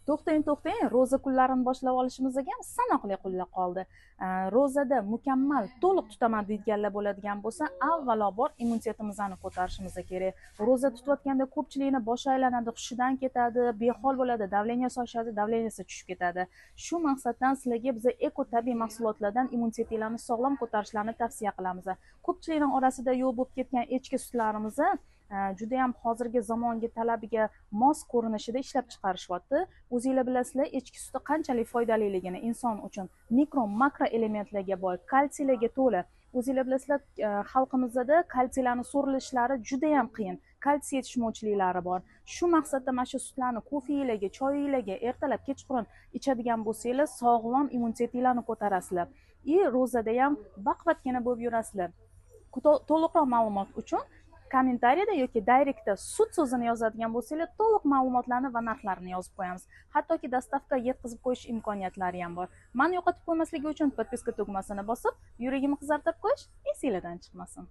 To'xtang, ro'za kunlarini boshlab olishimizga ham sanoqli kunlar qoldi. Ro'zada mukammal to'liq tutaman deydiganlar bo'ladigan bo'lsa, avvalambor immunitetimizni ko'tarishimiz kerak. Ro'za tutayotganda ko'pchilikni boshi aylanadi, hushidan ketadi, behol bo'ladi, davleniyasi oshadi, davleniyasi tushib ketadi. Shu maqsaddan sizlarga biz eko tabiiy mahsulotlardan immunitetinglarni sog'lom ko'tarishlarini tavsiya qilamiz. Ko'pchilikning orasida yo'q bo'lib ketgan echki sutlarimizni juda ham hozirgi zamonga talabiga mos ko'rinishida ishlab chiqarishyapti. O'zinglar bilasizlar, echki suti qanchalik foydaliligini, inson uchun mikro makro elementlarga boy, kalsiylarga to'la. O'zinglar bilasizlar, xalqimizda kalsiylarning so'rilishlari juda ham qiyin. Kalsiy yetishmovchiliklari bor. Shu maqsadda mana shu sutlarni kofeinglarga, choyinglarga ertalab kechqurun ichadigan bo'lsanglar, sog'lom immunitetinglarni ko'tarasizlar. Ro'zada ham baquvvatgina bo'lib yurasizlar. To'liqroq ma'lumot uchun kommentariyada yoki direktda sut so'zini yozadigan bo'lsanglar, to'liq ma'lumotlarni va narxlarini yozib qo'yamiz. Hattoki dostavka yetkazib qo'yish imkoniyatlari ham bor. Mani yo'qotib qo'ymasligi uchun podpiska tugmasini bosib, yuragimni qizartirib qo'yish esinglardan chiqmasin.